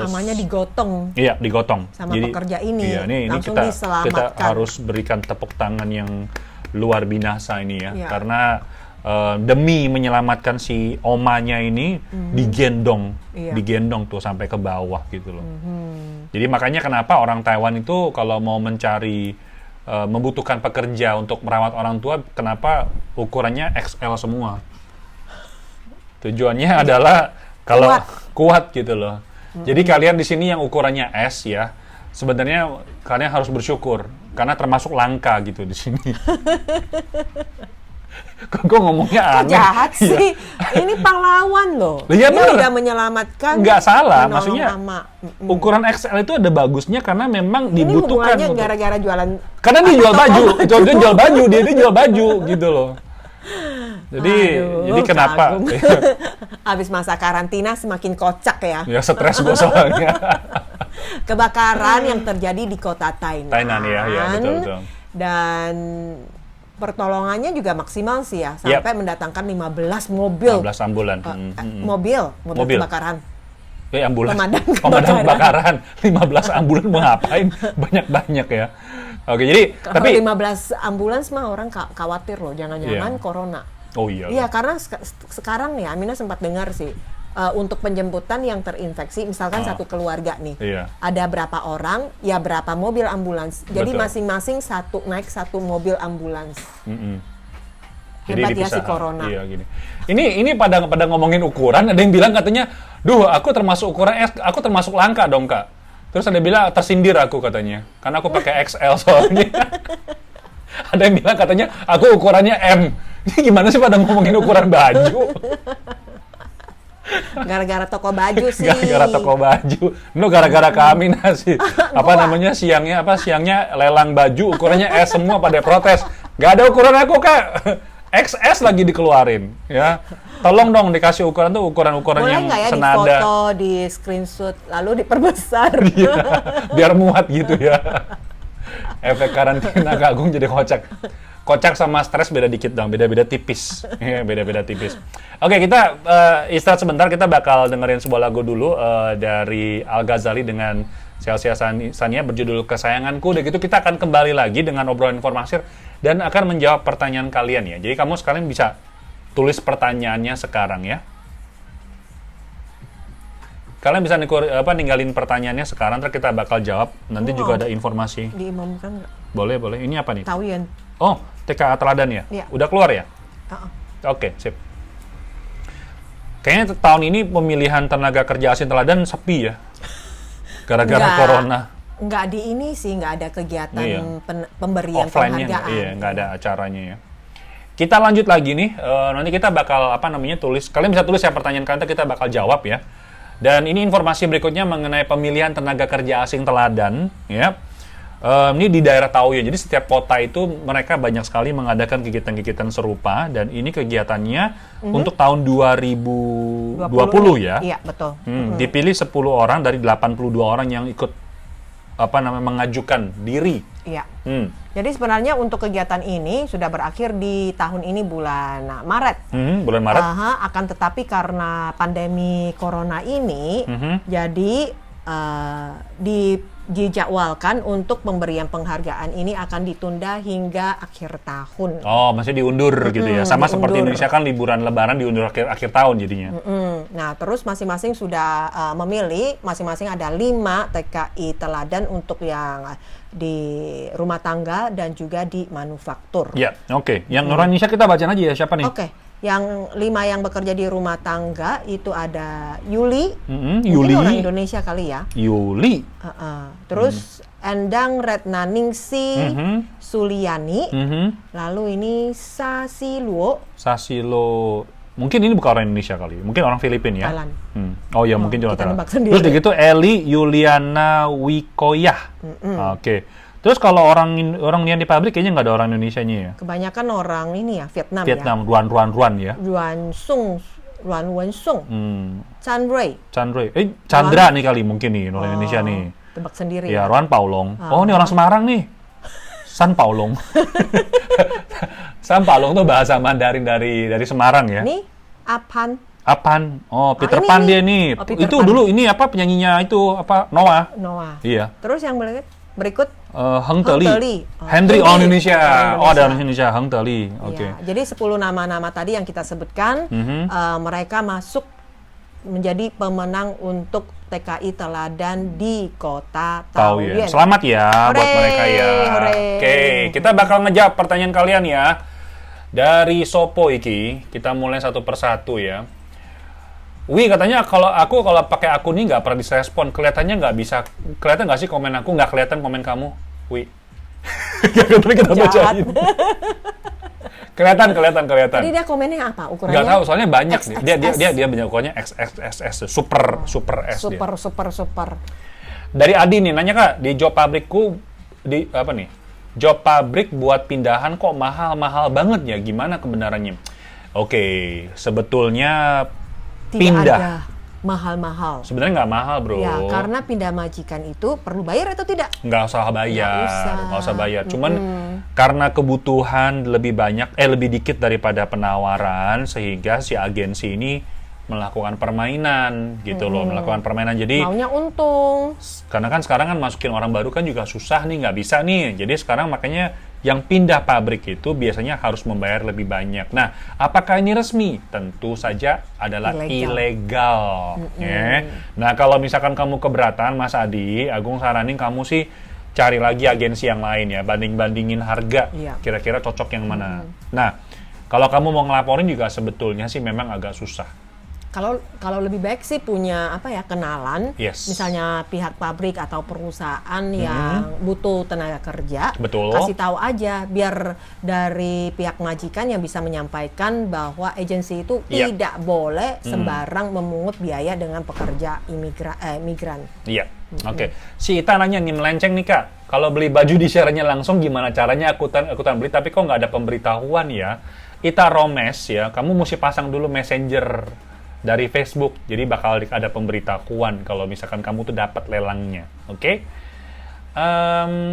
amanya digotong. Iya, digotong. Sama pekerja ini. Iya, ini kita harus berikan tepuk tangan yang luar biasa ini ya, karena demi menyelamatkan si omanya ini digendong tuh sampai ke bawah gitu loh. Jadi makanya kenapa orang Taiwan itu kalau mau mencari membutuhkan pekerja untuk merawat orang tua, kenapa ukurannya XL semua? Tujuannya adalah kalau kuat gitu loh. Jadi kalian di sini yang ukurannya S ya, sebenarnya kalian harus bersyukur karena termasuk langka gitu di sini. Kok ngomongnya aneh? Jahat sih. Ini pahlawan loh. Dia udah menyelamatkan. Nggak salah, maksudnya ukuran XL itu ada bagusnya karena memang dibutuhkan. Ini hubungannya gara-gara jualan. Karena dia jual baju, dia jual baju, dia jual baju gitu loh. Jadi kenapa? Habis masa karantina semakin kocak ya. Ya stres gue soalnya. Kebakaran yang terjadi di kota Tainan. Tainan ya betul. Dan pertolongannya juga maksimal sih ya, sampai mendatangkan 15 mobil. 15 ambulan. Mobil kebakaran. Pemadam kebakaran. 15 ambulan mau ngapain? Banyak-banyak ya. Oke, jadi kalau 15 ambulans mah orang khawatir loh, jangan-jangan corona. Oh iya. Iya, karena sekarang nih Amina sempat dengar sih untuk penjemputan yang terinfeksi, misalkan satu keluarga nih, ada berapa orang, ya berapa mobil ambulans. Jadi masing-masing naik satu mobil ambulans. Hebat ya si corona. Iya gini. Ini pada ngomongin ukuran, ada yang bilang katanya, duh aku termasuk ukuran S, aku termasuk langka dong Kak. Terus ada yang bilang tersindir aku katanya, karena aku pakai XL soalnya. Ada yang bilang katanya aku ukurannya M. Ini gimana sih pada ngomongin ukuran baju? Gara-gara toko baju sih. Gara-gara toko baju. No, gara-gara kami nasi. Siangnya lelang baju ukurannya S semua pada protes. Gak ada ukuran aku Kak. XS lagi dikeluarin ya. Tolong dong dikasih ukuran tuh ukuran-ukuran yang ya, senada. Boleh nggak ya di foto, di screenshot, lalu diperbesar? Iya, biar muat gitu ya. Efek karantina Kak Agung jadi kocak. Kocak sama stres beda dikit dong, beda-beda tipis. Beda-beda tipis. Oke, kita istirahat sebentar, kita bakal dengerin sebuah lagu dulu dari Al Ghazali dengan Chelsea Sania berjudul Kesayanganku. Dan gitu kita akan kembali lagi dengan obrolan informasi dan akan menjawab pertanyaan kalian ya. Jadi kamu sekalian bisa tulis pertanyaannya sekarang ya. Kalian bisa ninggalin pertanyaannya sekarang, ntar kita bakal jawab. Nanti juga ada informasi. Diumumkan nggak? Boleh. Ini apa nih? Tahuyan. Oh, TKA Teladan ya? Iya. Udah keluar ya? Oke, sip. Kayaknya tahun ini pemilihan tenaga kerja asing Teladan sepi ya? Gara-gara corona. Nggak ada kegiatan pemberian penghargaan. Iya, nggak ada acaranya ya. Kita lanjut lagi nih, nanti kita bakal tulis. Kalian bisa tulis ya pertanyaan kalian, kita bakal jawab ya. Dan ini informasi berikutnya mengenai pemilihan tenaga kerja asing Teladan ya. Ini di daerah Taoyuan. Jadi setiap kota itu mereka banyak sekali mengadakan kegiatan-kegiatan serupa, dan ini kegiatannya untuk tahun 2020 ya. Iya, betul. Dipilih 10 orang dari 82 orang yang ikut mengajukan diri. Iya. Jadi sebenarnya untuk kegiatan ini sudah berakhir di tahun ini bulan Maret. Bulan Maret. Akan tetapi karena pandemi corona ini, jadi dijadwalkan untuk pemberian penghargaan ini akan ditunda hingga akhir tahun. Oh, masih diundur gitu ya. Sama seperti Indonesia kan liburan Lebaran diundur akhir tahun jadinya. Nah, terus masing-masing sudah memilih, masing-masing ada 5 TKI teladan untuk yang di rumah tangga dan juga di manufaktur. Ya, oke. Yang orang Indonesia kita bacain aja ya, siapa nih? Oke. Yang 5 yang bekerja di rumah tangga itu ada Yuli, Yuli. mungkin orang Indonesia kali ya. Yuli. Terus Endang Retnaningsi Suliani, lalu ini Sasiluo. Mungkin ini bukan orang Indonesia kali, mungkin orang Filipina ya. Thailand. Oh ya, mungkin juga kita Thailand. nebak sendiri. Terus begitu Eli Yuliana Wikoyah. Oke. Terus kalau orang yang di pabrik kayaknya nggak ada orang Indonesianya ya? Kebanyakan orang ini ya, Vietnam Ruan ya? Ruan Wensung, Chan Rui. Chandra nih kali mungkin nih, orang Indonesia nih. Tebak sendiri ya. Ruan Paulong. Oh, ini orang Semarang nih. San Paulong. San Paulong tuh bahasa Mandarin dari Semarang ya? Ini Apan. Oh, Peter Pan dia nih. Itu Pan. Dulu ini apa penyanyinya itu apa? Noah. Iya. Terus yang berikut Heng Teli. Henry Indonesia. Oh, ada orang Indonesia, Heng Teli. Oke. Ya, jadi 10 nama-nama tadi yang kita sebutkan, mereka masuk menjadi pemenang untuk TKI teladan di Kota Taoyuan. Selamat ya buat mereka ya. Oke, kita bakal ngejawab pertanyaan kalian ya. Dari Sopo iki, kita mulai satu persatu ya. Katanya kalau pakai akun ini nggak pernah direspon, kelihatan nggak sih komen aku, nggak kelihatan komen kamu, kita bacain. kelihatan. Jadi dia komennya apa ukurannya? Nggak tahu, soalnya banyak dia banyak ukurannya XXS, super S. Super. Dari Adi nih nanya, Kak, di job pabrikku di apa nih? Job pabrik buat pindahan kok mahal banget ya, gimana kebenarannya? Oke, sebetulnya pindah ada mahal-mahal. Sebenarnya nggak mahal, bro. Ya, karena pindah majikan itu perlu bayar atau tidak? Nggak usah bayar. Cuman karena kebutuhan lebih dikit daripada penawaran, sehingga si agensi ini melakukan permainan gitu loh, Jadi maunya untung. Karena kan sekarang kan masukin orang baru kan juga susah nih, nggak bisa nih. Jadi sekarang makanya yang pindah pabrik itu biasanya harus membayar lebih banyak. Nah, apakah ini resmi? Tentu saja adalah ilegal. Nah, kalau misalkan kamu keberatan, Mas Adi, Agung saranin kamu sih cari lagi agensi yang lain ya, banding-bandingin harga, kira-kira cocok yang mana. Nah, kalau kamu mau ngelaporin juga sebetulnya sih memang agak susah. Kalau lebih baik sih punya kenalan, misalnya pihak pabrik atau perusahaan yang butuh tenaga kerja, kasih tahu aja biar dari pihak majikan yang bisa menyampaikan bahwa agensi itu tidak boleh sembarang memungut biaya dengan pekerja migran. Iya. Oke. Si Ita nanya nih, melenceng nih Kak, kalau beli baju di share-nya langsung gimana caranya akutan beli tapi kok nggak ada pemberitahuan ya? Ita Romes ya, kamu mesti pasang dulu messenger dari Facebook, jadi bakal ada pemberitahuan kalau misalkan kamu tuh dapat lelangnya, oke?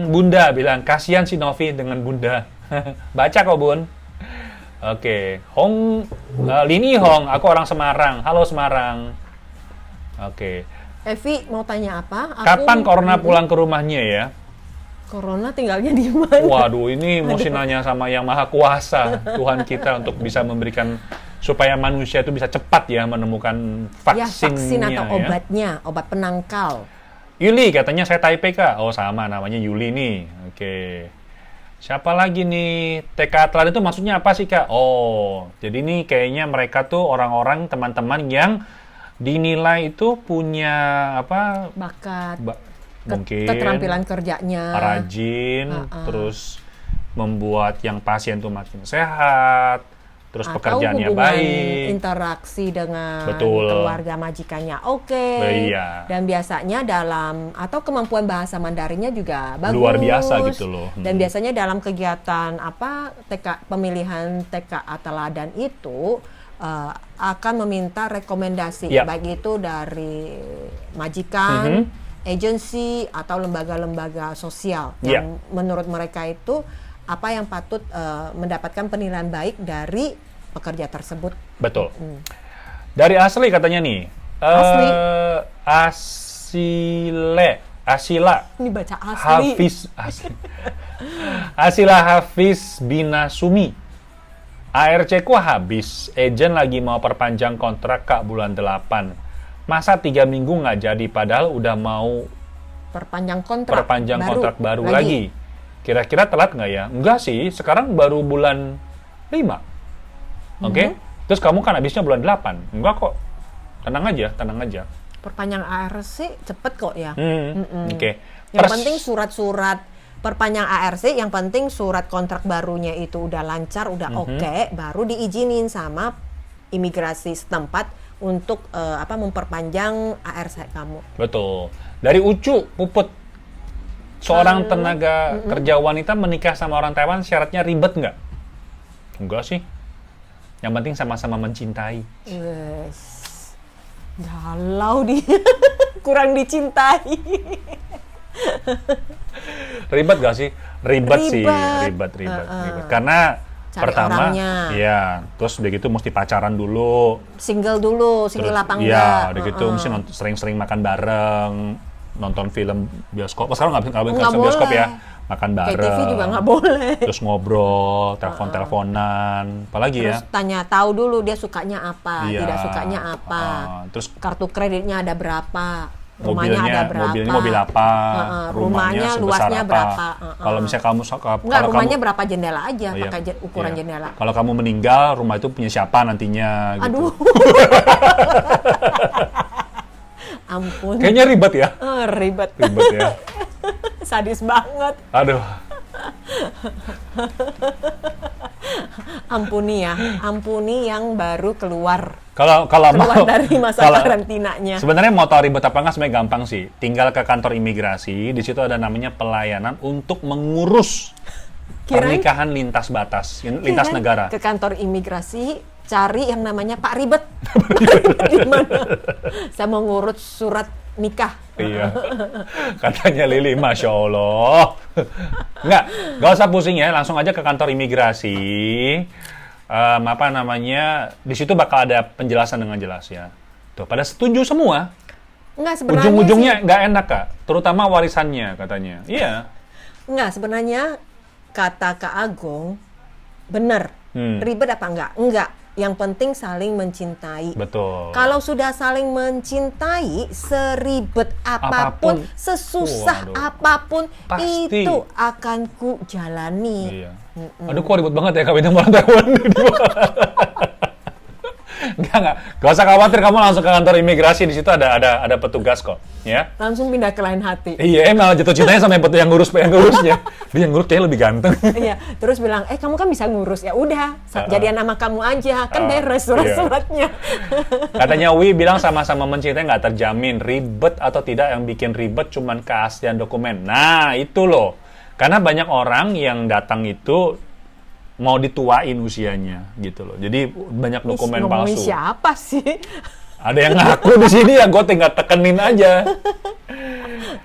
Bunda bilang kasihan si Novi dengan Bunda, baca kok Bun. Oke. Lini Hong, aku orang Semarang, halo Semarang. Oke. Evi mau tanya apa? Kapan Corona pulang ke rumahnya ya? Corona tinggalnya di mana? Waduh, ini mesti nanya sama yang Maha Kuasa, Tuhan kita, untuk bisa memberikan supaya manusia itu bisa cepat ya menemukan vaksinnya. Vaksin atau obatnya, obat penangkal. Yuli katanya saya Taipei Kak. Oh sama, namanya Yuli nih. Oke. Siapa lagi nih? TK teladan itu maksudnya apa sih Kak? Oh, jadi nih kayaknya mereka tuh orang-orang, teman-teman yang dinilai itu punya bakat, mungkin keterampilan kerjanya, rajin, terus membuat yang pasien tuh makin sehat. Terus atau pekerjaannya baik, interaksi dengan keluarga majikannya dan biasanya atau kemampuan bahasa Mandarinnya juga bagus, luar biasa gitu loh. Dan biasanya dalam kegiatan pemilihan TKA teladan itu akan meminta rekomendasi baik itu dari majikan, agensi atau lembaga-lembaga sosial yang menurut mereka itu apa yang patut mendapatkan penilaian baik dari pekerja tersebut. Betul. Dari Asli katanya nih. Asila Ini baca asli. Asila Hafiz Binasumi. ARC ku habis, agent lagi mau perpanjang kontrak Kak bulan 8. Masa 3 minggu nggak jadi, padahal udah mau Perpanjang kontrak baru lagi. Kira-kira telat nggak ya? Enggak sih, sekarang baru bulan 5. Oke? Terus kamu kan habisnya bulan 8. Enggak kok. Tenang aja. Perpanjang ARC cepet kok ya. Oke. Yang penting surat-surat perpanjang ARC, yang penting surat kontrak barunya itu udah lancar, udah oke, baru diizinin sama imigrasi setempat untuk memperpanjang ARC kamu. Betul. Dari Ucu Puput, seorang tenaga kerja wanita menikah sama orang Taiwan, syaratnya ribet nggak? Enggak sih. Yang penting sama-sama mencintai. Yes. Galau dia. Kurang dicintai. Ribet gak sih? Ribet. Karena Cari pertama, orangnya. ya, terus udah gitu mesti pacaran dulu. Single apa enggak? Iya, udah gitu mesti sering-sering makan bareng, nonton film bioskop. Sekarang nggak bisa bioskop ya, makan bareng. Kayak TV juga nggak boleh. Terus ngobrol, telepon-teleponan, apalagi terus ya? Tanya tahu dulu dia sukanya apa, Iya. tidak sukanya apa. Terus Kartu kreditnya ada berapa? Rumahnya ada berapa? Mobilnya mobil apa? Rumahnya luasnya berapa? Kalau misalnya kamu Enggak, rumahnya berapa jendela aja, Oh, iya. pakai ukuran jendela. Kalau kamu meninggal, rumah itu punya siapa nantinya? Gitu. Aduh. Ampun. Kayaknya ribet ya? Ribet. Ribet ya. Sadis banget. Aduh. Ampuni yang baru keluar Kalau mau dari masa karantinanya. Sebenarnya mau tahu ribet apa nggak, sebenarnya gampang sih. Tinggal ke kantor imigrasi, di situ ada namanya pelayanan untuk mengurus pernikahan lintas batas, lintas negara. Ke kantor imigrasi, cari yang namanya Pak Ribet. Di mana? Saya mau ngurus surat nikah. Iya. Katanya Lili, Masya Allah. Nggak usah pusing ya, langsung aja ke kantor imigrasi. Di situ bakal ada penjelasan dengan jelas ya. Tuh, pada setuju semua. Enggak, sebenarnya Ujung-ujungnya nggak enak, Kak. Terutama warisannya, katanya. Iya. Enggak, sebenarnya kata Kak Agung benar. Ribet apa enggak? Enggak. Yang penting saling mencintai. Betul. Kalau sudah saling mencintai, seribet apapun, sesusah apapun, Pasti. itu akan ku jalani. Iya. Aduh, kok ribet banget ya kawin sama orang Taiwan. Gak usah khawatir, kamu langsung ke kantor imigrasi, di situ ada petugas kok, ya. Langsung pindah ke lain hati. Iya, malah jatuh cintanya sama yang ngurusnya. Dia yang ngurus kayaknya lebih ganteng. Iya, terus bilang, kamu kan bisa ngurus, ya udah, jadian nama kamu aja, kan beres surat-suratnya. Katanya Wi bilang sama-sama mencintai nggak terjamin, ribet atau tidak yang bikin ribet cuman keaslian dokumen. Nah, itu loh. Karena banyak orang yang datang itu mau dituain usianya gitu loh. Jadi banyak dokumen palsu. Siapa sih? Ada yang ngaku di sini ya, gue tinggal tekenin aja.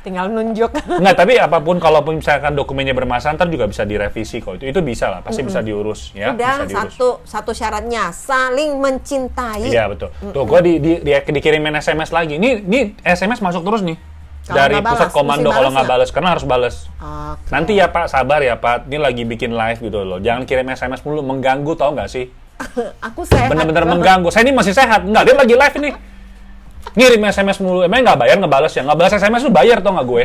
Tinggal nunjuk. Nggak, tapi apapun, kalaupun misalkan dokumennya bermasalah, ntar juga bisa direvisi kok. Itu bisa lah, pasti bisa diurus ya. Udah, bisa diurus. satu syaratnya, saling mencintai. Iya, betul. Tuh, gue dikirimin SMS lagi. Ini SMS masuk terus nih. Kalau Dari nggak pusat balas, komando mesti kalau balas nggak balas, karena harus balas. Oke. Nanti ya Pak, sabar ya Pak. Ini lagi bikin live gitu loh. Jangan kirim SMS mulu, mengganggu, tau nggak sih? Aku sehat. Bener-bener mengganggu. Saya ini masih sehat. Nggak, dia lagi live ini. Ngirim SMS mulu. Emangnya nggak bayar ngebalas ya? Nggak balas SMS lu bayar, tau nggak gue?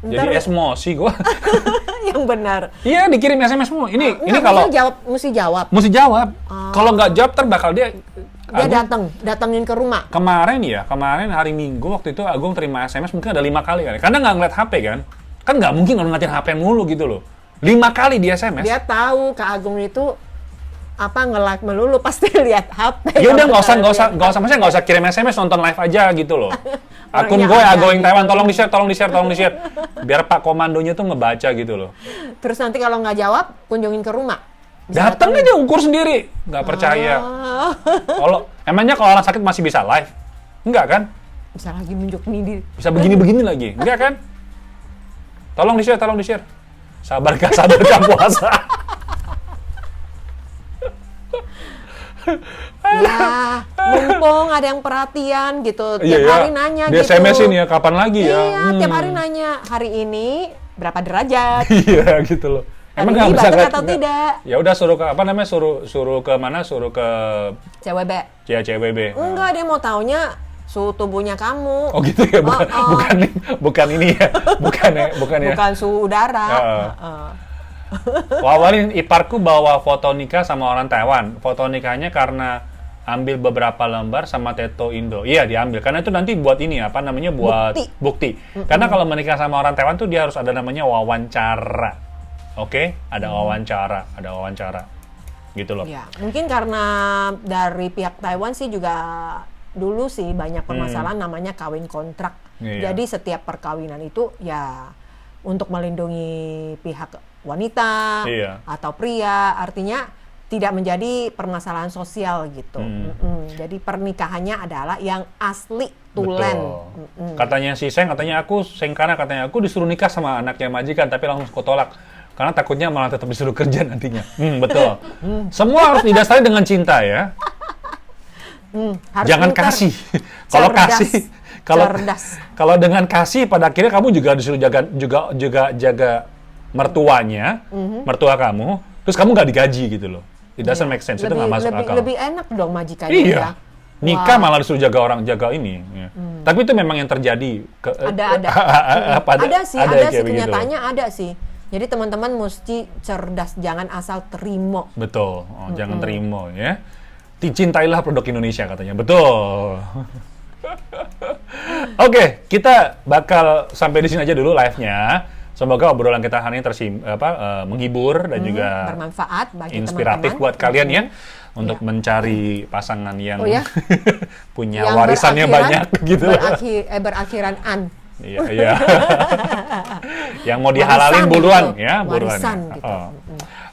Jadi emosi gue. Yang benar. Iya, dikirim SMS mulu. Ini kalau mesti jawab. mesti jawab. Kalau nggak jawab, bakal dia datengin ke rumah. Kemarin hari Minggu waktu itu Agung terima SMS mungkin ada 5 kali kan. Karena nggak ngeliat HP kan. Kan nggak mungkin kalau ngeliatin HP mulu gitu loh. 5 kali dia SMS. Dia tahu Kak Agung itu nge-like melulu, pasti lihat HP. Ya udah, nggak usah, maksudnya nggak usah kirim SMS, nonton live aja gitu loh. Akun gue Agoing Taiwan, tolong di share. Biar Pak Komandonya tuh ngebaca gitu loh. Terus nanti kalau nggak jawab, kunjungin ke rumah. Datang aja, ukur sendiri. Nggak percaya. Emangnya kalau orang sakit masih bisa live? Enggak kan? Bisa lagi nunjuk nih. Bisa begini-begini lagi. Enggak kan? Tolong di share. Sabar gak puasa. Ya, mumpung ada yang perhatian gitu, tiap Iya, hari nanya di gitu. SMS-in ya, kapan lagi ya? Iya, tiap hari nanya, hari ini berapa derajat? Iya, gitu loh. Emang Hari nggak ini bisa batuk atau tidak? Ya udah suruh ke apa namanya? Suruh ke mana? Suruh ke CWB. CWB. Enggak, dia mau taunya suhu tubuhnya kamu. Oh gitu ya, bukan ini ya, bukan ya. Bukan suhu udara. Wawarin iparku bawa foto nikah sama orang Taiwan. Foto nikahnya karena ambil beberapa lembar sama Teto Indo. Iya, diambil. Karena itu nanti buat ini, apa namanya, buat bukti. Karena kalau menikah sama orang Taiwan tuh dia harus ada namanya wawancara. Oke? Ada wawancara. Gitu loh. Ya, mungkin karena dari pihak Taiwan sih juga dulu sih banyak permasalahan namanya kawin kontrak. Iya. Jadi setiap perkawinan itu ya untuk melindungi pihak wanita atau pria, artinya tidak menjadi permasalahan sosial gitu. Jadi pernikahannya adalah yang asli tulen. Katanya si Seng, katanya aku disuruh nikah sama anaknya majikan, tapi langsung aku tolak. Karena takutnya malah tetap disuruh kerja nantinya. Betul. Semua harus didasari dengan cinta ya. Jangan kasih. Kalau kasih, kalau dengan kasih pada akhirnya kamu juga disuruh jaga mertuanya, mertua kamu, terus kamu nggak digaji gitu loh. It doesn't make sense. Itu nggak masuk akal. Lebih enak dong majikannya. Iya. Ya. Nikah malah disuruh jaga ini. Ya. Tapi itu memang yang terjadi. Ada sih kenyataannya begitu. ada sih. Jadi teman-teman mesti cerdas, jangan asal terima. Betul, jangan terima ya. Cintailah produk Indonesia katanya, betul. Oke, kita bakal sampai di sini aja dulu live-nya. Semoga obrolan kita hari ini menghibur dan juga bermanfaat bagi inspiratif teman-teman. Buat kalian ya untuk mencari pasangan yang punya yang warisannya banyak gitu. Berakhiran an. Iya. Yang mau dihalalin buruan ya, warisan gitu.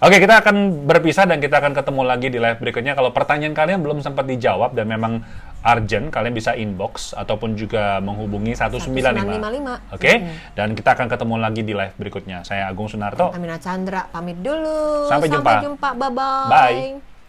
Oke, kita akan berpisah dan kita akan ketemu lagi di live berikutnya. Kalau pertanyaan kalian belum sempat dijawab dan memang urgent, kalian bisa inbox ataupun juga menghubungi 1955. Oke? Dan kita akan ketemu lagi di live berikutnya. Saya Agung Sunarto. Amina Chandra pamit dulu. Sampai jumpa. Bye-bye. Bye.